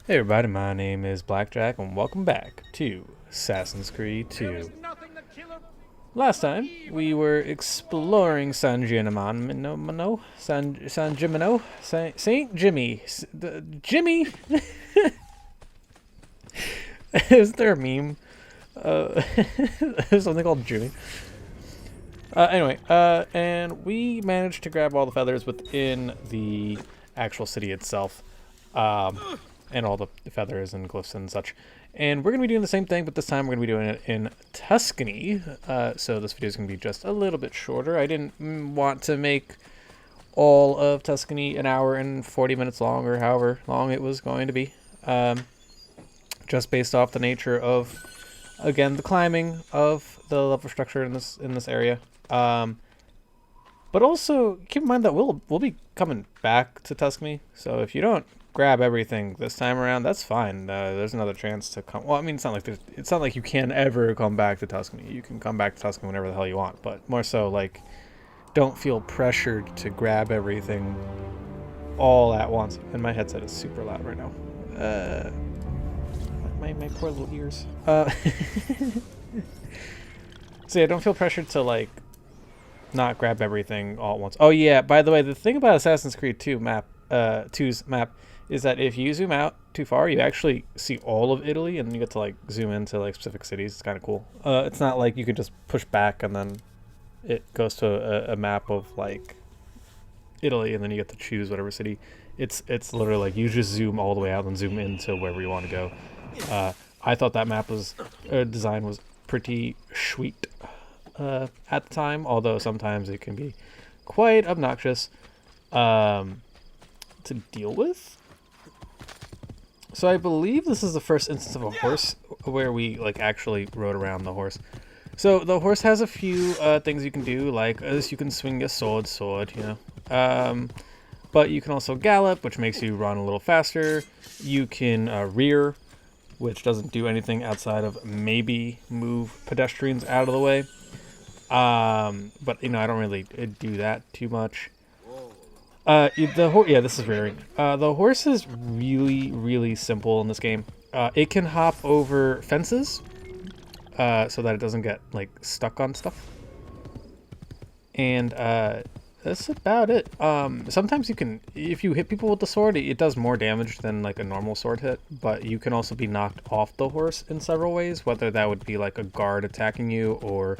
Hey everybody, my name is BlakJak and welcome back to Assassin's Creed 2. Last time, we were exploring San Gimignano, San Gimignano, Saint Jimmy, Jimmy. Is there a meme? There's something called Jimmy. And we managed to grab all the feathers within the actual city itself. And all the feathers and glyphs and such. And we're going to be doing the same thing, but this time we're going to be doing it in Tuscany. So this video is going to be just a little bit shorter. I didn't want to make all of Tuscany an hour and 40 minutes long, or however long it was going to be. Just based off the nature of, again, the climbing of the level structure in this area. But also keep in mind that we'll be coming back to Tuscany. So if you don't grab everything this time around, that's fine. There's another chance to come. Well, I mean, it's not like you can ever come back to Tuscany. You can come back to Tuscany whenever the hell you want, but more so, like, don't feel pressured to grab everything all at once. And my headset is super loud right now. My poor little ears. So yeah, don't feel pressured to, like, not grab everything all at once. Oh yeah, by the way, the thing about Assassin's Creed 2's map is that if you zoom out too far, you actually see all of Italy, and you get to like zoom into like specific cities. It's kind of cool. It's not like you could just push back and then it goes to a map of like Italy, and then you get to choose whatever city. It's literally like you just zoom all the way out and zoom into wherever you want to go. I thought that map design was pretty sweet at the time, although sometimes it can be quite obnoxious to deal with. So I believe this is the first instance of a horse where we like actually rode around the horse. So the horse has a few things you can do, like you can swing a sword, you know. But you can also gallop, which makes you run a little faster. You can rear, which doesn't do anything outside of maybe move pedestrians out of the way. But you know, I don't really do that too much. Yeah, this is rearing. The horse is really, really simple in this game. It can hop over fences, so that it doesn't get like stuck on stuff. And that's about it. Sometimes you can, if you hit people with the sword, it does more damage than like a normal sword hit. But you can also be knocked off the horse in several ways, whether that would be like a guard attacking you, or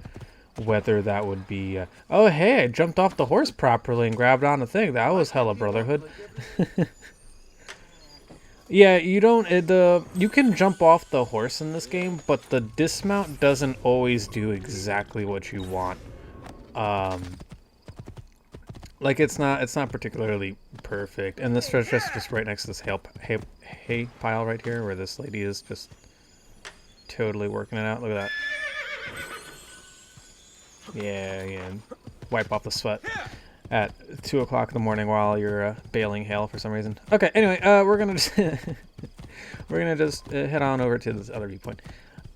whether that would be oh hey, I jumped off the horse properly and grabbed on the thing. That was hella brotherhood. Yeah, you don't you can jump off the horse in this game, but the dismount doesn't always do exactly what you want. Like it's not particularly perfect. And this is just right next to this hay pile right here, where this lady is just totally working it out. Look at that. Yeah, wipe off the sweat at 2 o'clock in the morning while you're baling hay for some reason. Okay, anyway, we're gonna just head on over to this other viewpoint.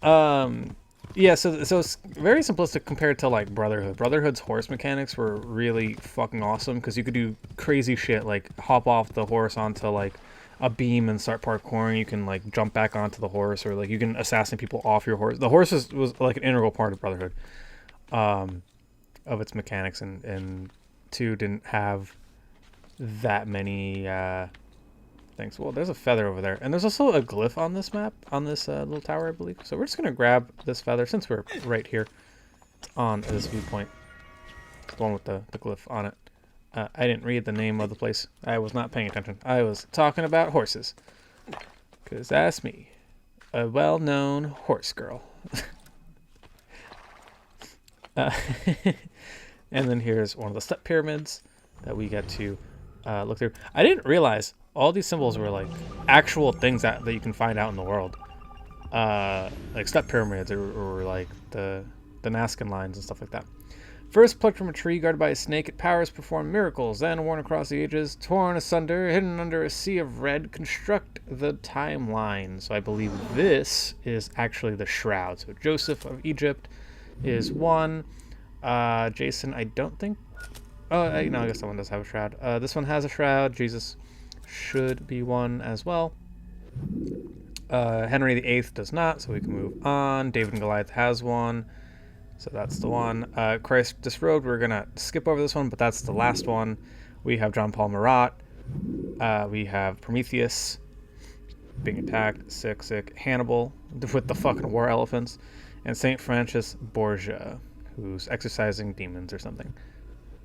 Yeah, so it's very simplistic compared to like Brotherhood. Brotherhood's horse mechanics were really fucking awesome because you could do crazy shit like hop off the horse onto like a beam and start parkouring. You can like jump back onto the horse, or like you can assassinate people off your horse. The horse was like an integral part of Brotherhood. Of its mechanics, and 2 didn't have that many things. Well, there's a feather over there, and there's also a glyph on this map, on this little tower, I believe. So we're just gonna grab this feather since we're right here on this viewpoint, the one with the glyph on it. I didn't read the name of the place. I was not paying attention. I was talking about horses, because that's me, a well-known horse girl. And then here's one of the step pyramids that we get to look through. I didn't realize all these symbols were like actual things that you can find out in the world, like step pyramids or like the Nazcan lines and stuff like that. First plucked from a tree, guarded by a snake, it powers perform miracles, then worn across the ages, torn asunder, hidden under a sea of red, construct the timeline. So I believe this is actually the shroud. So Joseph of Egypt is one. Jason, I don't think. Oh, I guess that one does have a shroud. This one has a shroud. Jesus should be one as well. Henry VIII does not, so we can move on. David and Goliath has one, so that's the one. Christ Disrobed, we're going to skip over this one, but that's the last one. We have John Paul Marat. We have Prometheus being attacked. Sick. Hannibal with the fucking war elephants. And St. Francis Borgia, who's exorcising demons or something.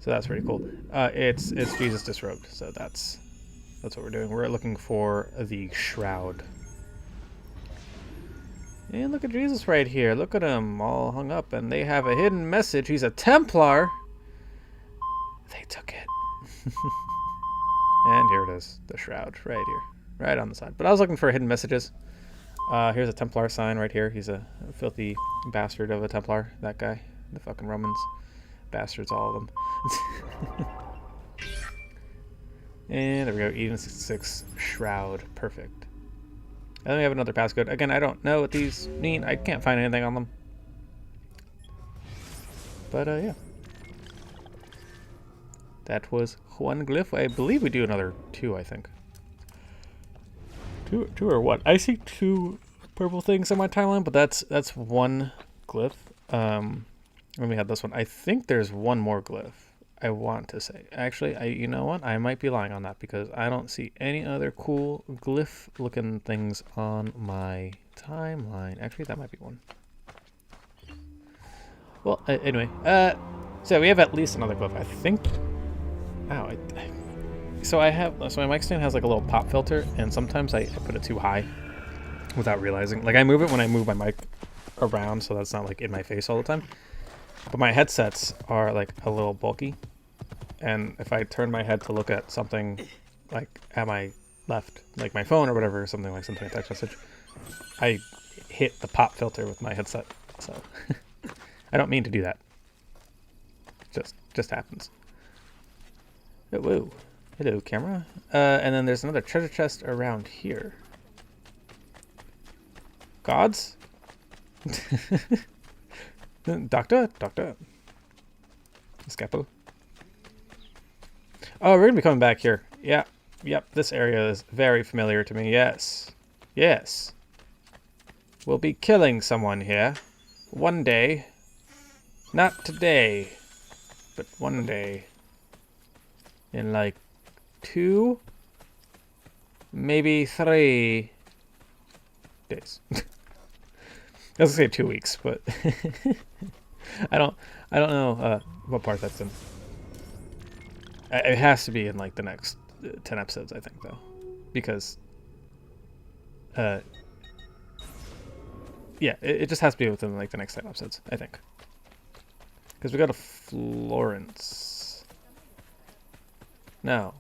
So that's pretty cool. It's Jesus Disrobed, so that's what we're doing. We're looking for the Shroud. And look at Jesus right here. Look at him all hung up, and they have a hidden message. He's a Templar. They took it. And here it is, the Shroud, right here, right on the side. But I was looking for hidden messages. Here's a Templar sign right here. He's a filthy bastard of a Templar, that guy. The fucking Romans. Bastards, all of them. And there we go, Eden 66 Shroud, perfect. And then we have another passcode. Again, I don't know what these mean. I can't find anything on them. But, yeah. That was one glyph. I believe we do another 2, I think. Two or what? I see 2 purple things on my timeline, but that's one glyph. When we had this one, I think there's one more glyph. I want to say. Actually, you know what? I might be lying on that because I don't see any other cool glyph-looking things on my timeline. Actually, that might be one. Well, anyway. So we have at least another glyph, I think. Ow. So my mic stand has like a little pop filter, and sometimes I put it too high without realizing. Like I move it when I move my mic around, so that's not like in my face all the time. But my headsets are like a little bulky, and if I turn my head to look at something like at my left, like my phone or whatever, something a text message, I hit the pop filter with my headset. So I don't mean to do that. Just happens. Oh, whoa. Hello, camera. And then there's another treasure chest around here. Gods? Doctor? Escapo? Oh, we're gonna be coming back here. Yeah. Yep, this area is very familiar to me. Yes. We'll be killing someone here. One day. Not today. But one day. In like 2, maybe 3 days. I was gonna say 2 weeks, but I don't know what part that's in. It has to be in like the next 10 episodes, I think, though, because yeah, it just has to be within like the next 10 episodes, I think, because we go to Florence. No.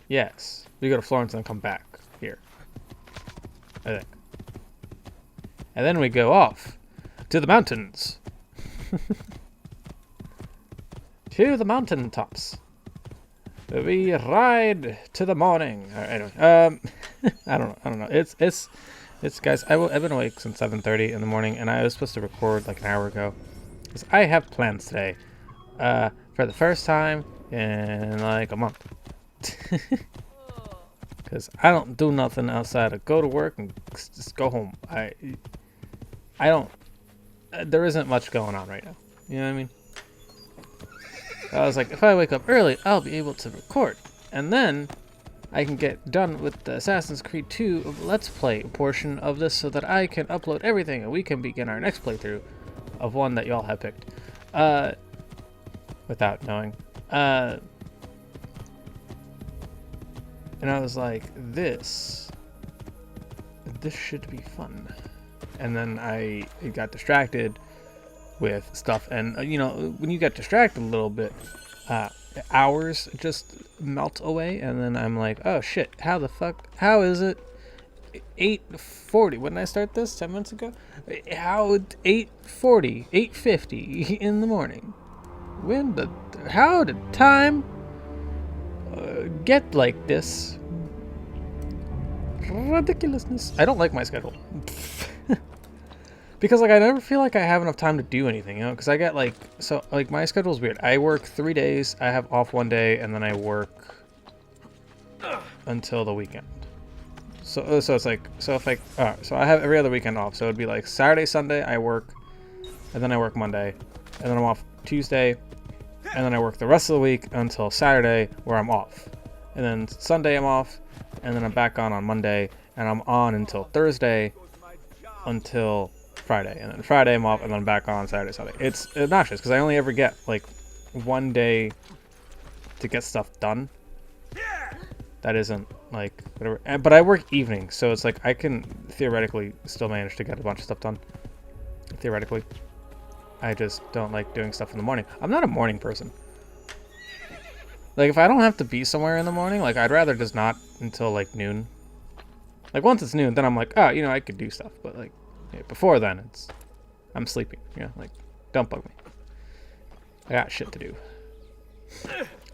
Yes, we go to Florence and come back here, I think. And then we go off to the mountains. To the mountain tops. We ride to the morning. Anyway, I don't know. It's guys. I've been awake since 7:30 in the morning, and I was supposed to record like an hour ago, because I have plans today, for the first time in like a month. Because I don't do nothing outside of go to work and just go home. I don't. There isn't much going on right now. You know what I mean? I was like, if I wake up early, I'll be able to record, and then I can get done with the Assassin's Creed 2 Let's Play portion of this, so that I can upload everything and we can begin our next playthrough of one that y'all have picked, without knowing. And I was like, this should be fun. And then I got distracted with stuff, and you know, when you get distracted a little bit, hours just melt away, and then I'm like, oh shit, how is it 8:40? When did I start this? 10 minutes ago? How 8:40, 8:50 in the morning? How did time get like this? Ridiculousness. I don't like my schedule. Because like I never feel like I have enough time to do anything, you know, because I get like, so like my schedule's weird. I work 3 days, I have off 1 day, and then I work until the weekend. So it's like, so if like, so I have every other weekend off. So it'd be like Saturday, Sunday I work, and then I work Monday, and then I'm off Tuesday, and then I work the rest of the week until Saturday where I'm off, and then Sunday I'm off, and then I'm back on Monday, and I'm on until Thursday, until Friday, and then Friday I'm off, and then I'm back on Saturday, Sunday. It's obnoxious because I only ever get like one day to get stuff done. That isn't like whatever, but I work evenings, so it's like I can theoretically still manage to get a bunch of stuff done. Theoretically, I just don't like doing stuff in the morning. I'm not a morning person. Like if I don't have to be somewhere in the morning, like I'd rather just not until like noon. Like once it's noon, then I'm like, oh, you know, I could do stuff. But like before then, I'm sleeping. You know, like don't bug me. I got shit to do.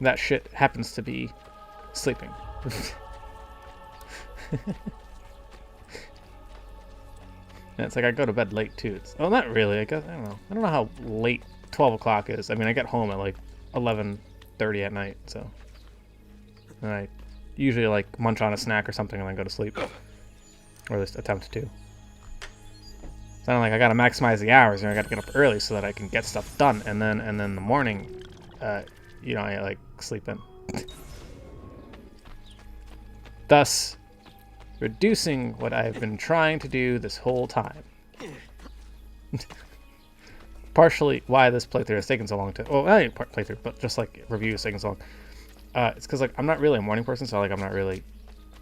That shit happens to be sleeping. And it's like I go to bed late too. Well, not really. I guess I don't know how late 12 o'clock is. I mean, I get home at like 11:30 at night, so and I usually like munch on a snack or something and then go to sleep, or at least attempt to. So I'm like I gotta maximize the hours, and I gotta get up early so that I can get stuff done, and then in the morning, you know, I like sleep in. Thus, reducing what I've been trying to do this whole time. Partially why this playthrough has taken so long to... Well, not even playthrough, but just like review is taking so long. It's because like I'm not really a morning person, so like I'm not really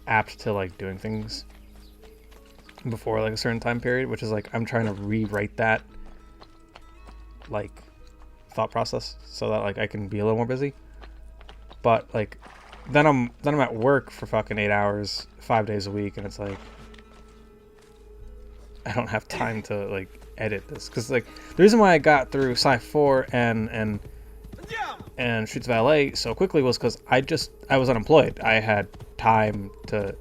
apt to like doing things before like a certain time period, which is like I'm trying to rewrite that like thought process so that like I can be a little more busy. But like then I'm at work for fucking 8 hours, 5 days a week, and it's like I don't have time to like edit this, because like the reason why I got through Sci 4 and Streets of LA so quickly was because I was unemployed. I had time to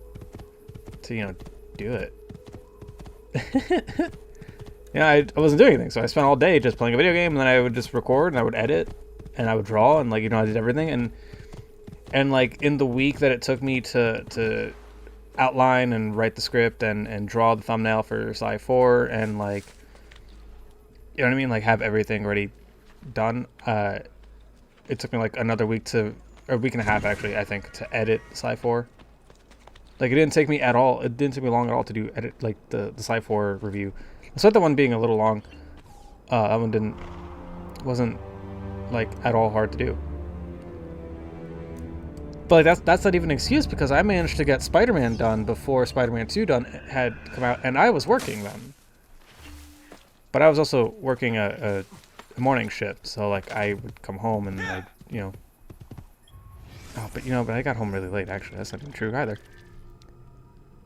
you know do it. Yeah, I wasn't doing anything, so I spent all day just playing a video game, and then I would just record and I would edit and I would draw, and like, you know, I did everything, and like in the week that it took me to outline and write the script and draw the thumbnail for Sci 4 and like, you know what I mean, like have everything already done, it took me like another week or a week and a half actually, I think, to edit Sci 4. Like it didn't take me long at all to do edit like the Sci 4 review. Despite that one being a little long, that one wasn't like at all hard to do. But like, that's not even an excuse, because I managed to get Spider-Man done before Spider-Man 2 had come out, and I was working then. But I was also working a morning shift, so like I would come home and like, you know. Oh, but I got home really late actually. That's not even true either.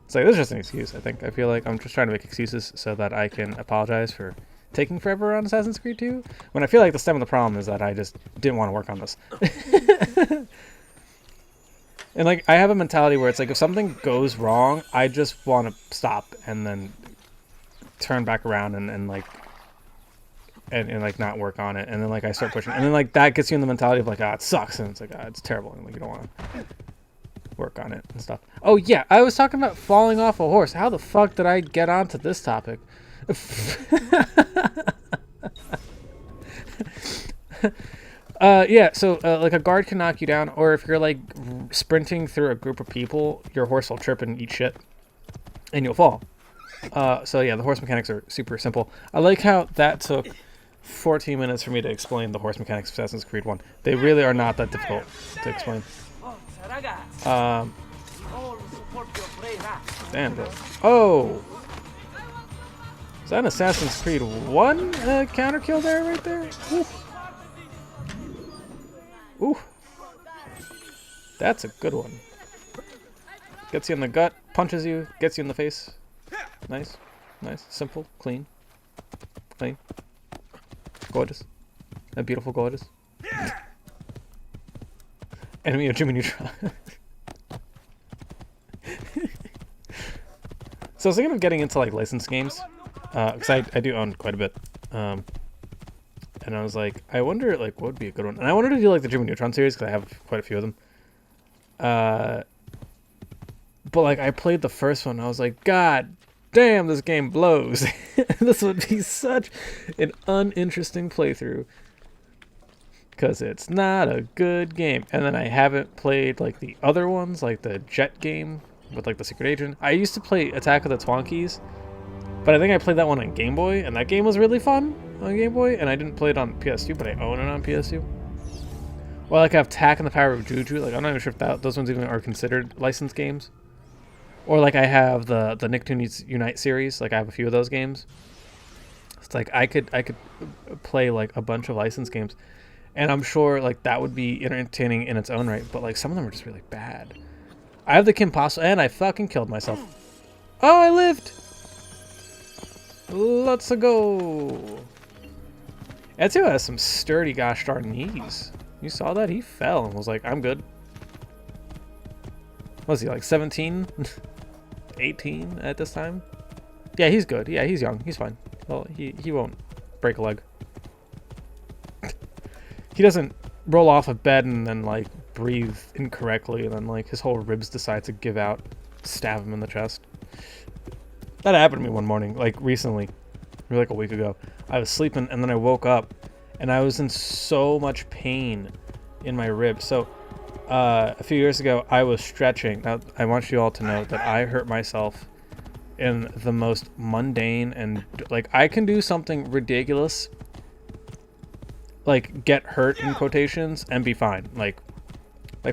It's like, this is just an excuse, I think. I feel like I'm just trying to make excuses so that I can apologize for taking forever on Assassin's Creed 2, when I feel like the stem of the problem is that I just didn't want to work on this. And like, I have a mentality where it's like, if something goes wrong, I just want to stop and then turn back around and like not work on it, and then like I start pushing, and then like that gets you in the mentality of like, it sucks, and it's like, it's terrible, and like you don't want to work on it and stuff. Oh yeah, I was talking about falling off a horse. How the fuck did I get onto this topic? Yeah, so like a guard can knock you down, or if you're like sprinting through a group of people, your horse will trip and eat shit, and you'll fall. So yeah, the horse mechanics are super simple. I like how that took 14 minutes for me to explain the horse mechanics of Assassin's Creed 1. They really are not that difficult to explain. Damn, bro. Oh! Is that an Assassin's Creed 1 counter kill there, right there? Ooh. Ooh. That's a good one. Gets you in the gut, punches you, gets you in the face. Nice. Nice. Simple. Clean. Clean. Gorgeous. A beautiful gorgeous. Enemy of Jimmy Neutron. So I was thinking of getting into like licensed games, because I do own quite a bit, and I was like, I wonder like what would be a good one, and I wanted to do like the Jimmy Neutron series because I have quite a few of them, But like I played the first one, I was like, God damn, this game blows. This would be such an uninteresting playthrough. Because it's not a good game. And then I haven't played like the other ones, like the Jet game with like the Secret Agent. I used to play Attack of the Twonkies, but I think I played that one on Game Boy, and that game was really fun on Game Boy, and I didn't play it on PS2, but I own it on PS2. Well, like I have Tak and the Power of Juju. Like I'm not even sure if those ones even are considered licensed games. Or like I have the Nicktoons Unite series. Like I have a few of those games. It's like I could play like a bunch of licensed games, and I'm sure like that would be entertaining in its own right. But like some of them are just really bad. I have the Kim Possible, and I fucking killed myself. Oh, I lived. Let's go. Ezio has some sturdy gosh darn knees. You saw that? He fell and was like, I'm good. Was he like 17? 18 at this time? Yeah, he's good. Yeah, he's young. He's fine. Well, he won't break a leg. He doesn't roll off a bed and then like breathe incorrectly and then like his whole ribs decide to give out, stab him in the chest. That happened to me one morning, like recently, or like a week ago. I was sleeping and then I woke up and I was in so much pain in my ribs. So a few years ago, I was stretching. Now, I want you all to know that I hurt myself in the most mundane and like I can do something ridiculous, like get hurt in quotations and be fine. Like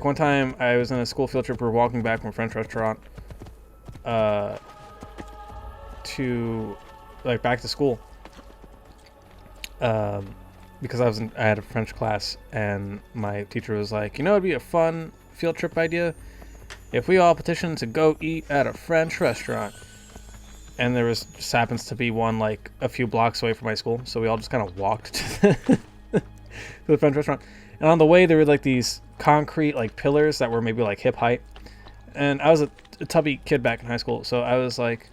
one time I was in a school field trip. We were walking back from a French restaurant to like back to school because I had a French class, and my teacher was like, you know, it'd be a fun field trip idea if we all petitioned to go eat at a French restaurant. And there just happens to be one like a few blocks away from my school, so we all just kind of walked to the French restaurant. And on the way there were like these concrete like pillars that were maybe like hip height, and I was a tubby kid back in high school, so I was like,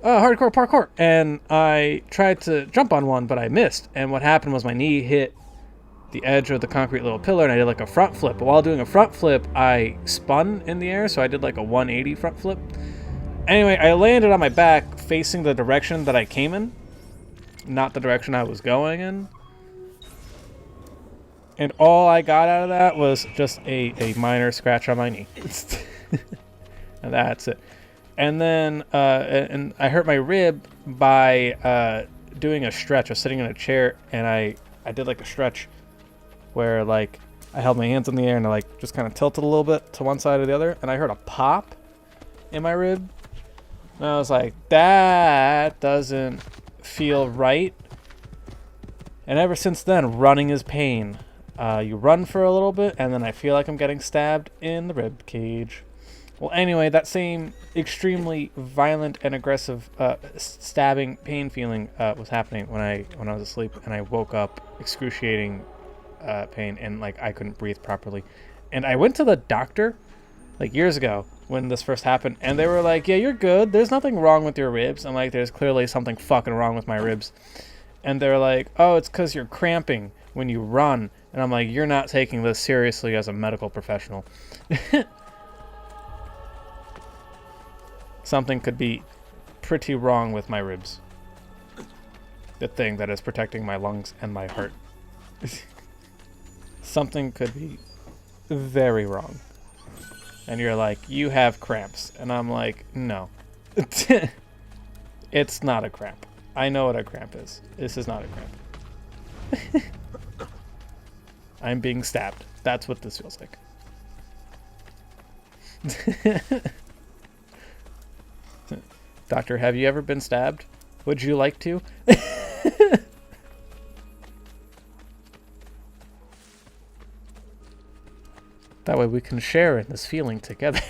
oh, hardcore parkour, and I tried to jump on one, but I missed. And what happened was my knee hit the edge of the concrete little pillar, and I did like a front flip. But while doing a front flip, I spun in the air, so I did like a 180 front flip. Anyway, I landed on my back facing the direction that I came in, not the direction I was going in. And all I got out of that was just a minor scratch on my knee. And that's it. And then and I hurt my rib by doing a stretch. I was sitting in a chair, and I did like a stretch where like I held my hands in the air and I like just kind of tilted a little bit to one side or the other, and I heard a pop in my rib. And I was like, that doesn't feel right. And ever since then, running is pain. You run for a little bit, and then I feel like I'm getting stabbed in the rib cage. Well, anyway, that same extremely violent and aggressive stabbing pain feeling was happening when I was asleep, and I woke up excruciating pain, and like I couldn't breathe properly. And I went to the doctor like years ago when this first happened, and they were like, yeah, you're good. There's nothing wrong with your ribs. I'm like, there's clearly something fucking wrong with my ribs. And they're like, oh, it's because you're cramping when you run. And I'm like, you're not taking this seriously as a medical professional. Something could be pretty wrong with my ribs. The thing that is protecting my lungs and my heart. Something could be very wrong. And you're like, you have cramps. And I'm like, no. It's not a cramp. I know what a cramp is. This is not a cramp. I'm being stabbed. That's what this feels like. Doctor, have you ever been stabbed? Would you like to? That way we can share in this feeling together.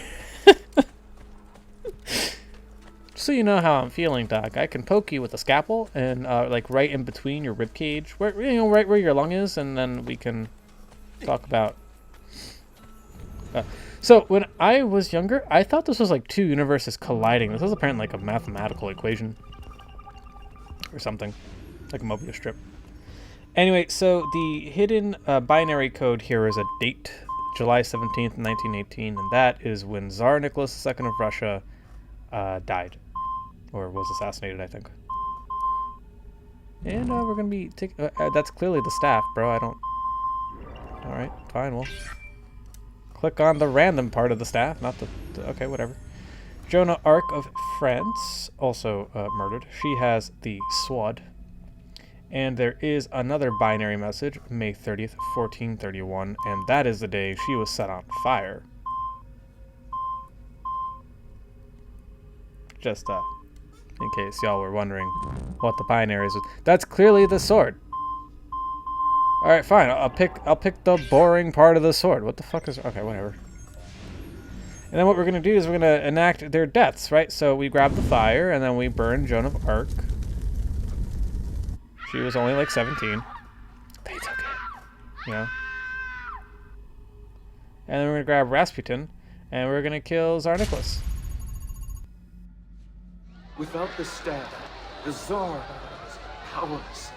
So you know how I'm feeling, Doc. I can poke you with a scalpel and like right in between your rib cage, where right where your lung is, and then we can talk about. So when I was younger, I thought this was like two universes colliding. This was apparently like a mathematical equation or something, like a Mobius strip. Anyway, so the hidden binary code here is a date July 17th, 1918, and that is when Tsar Nicholas II of Russia died. Or was assassinated, I think. And we're going to be taking... that's clearly the staff, bro. I don't... Alright, fine, we'll... click on the random part of the staff, not the okay, whatever. Joan of Arc of France, also murdered. She has the sword. And there is another binary message, May 30th, 1431, and that is the day she was set on fire. Just, in case y'all were wondering what the binaries was. That's clearly the sword. Alright, fine. I'll pick the boring part of the sword. What the fuck is... Okay, whatever. And then what we're going to do is we're going to enact their deaths, right? So we grab the fire, and then we burn Joan of Arc. She was only like 17. They took it. You know? And then we're going to grab Rasputin, and we're going to kill Tsar Nicholas. Without the staff, the Tsar was powerless.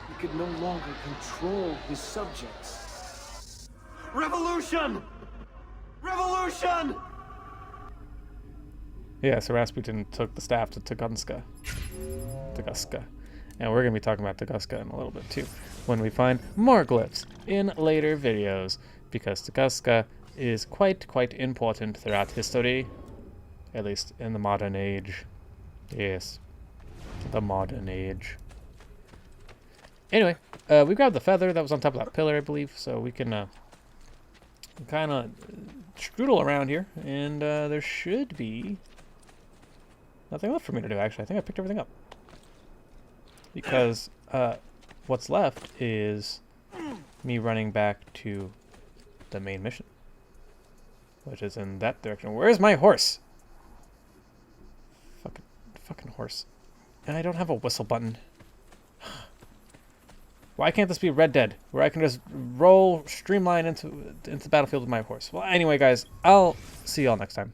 He could no longer control his subjects. Revolution! Revolution! Yeah, so Rasputin took the staff to Tunguska. And we're going to be talking about Tunguska in a little bit too, when we find more glyphs in later videos, because Tunguska is quite important throughout history, at least in the modern age. Yes, the modern age. Anyway, we grabbed the feather that was on top of that pillar, I believe, so we can kind of strudel around here, and there should be nothing left for me to do, actually. I think I picked everything up. Because what's left is me running back to the main mission, which is in that direction. Where's my horse? Fucking horse. And I don't have a whistle button. Why can't this be Red Dead, where I can just roll, streamline into the battlefield with my horse? Well, anyway, guys, I'll see y'all next time.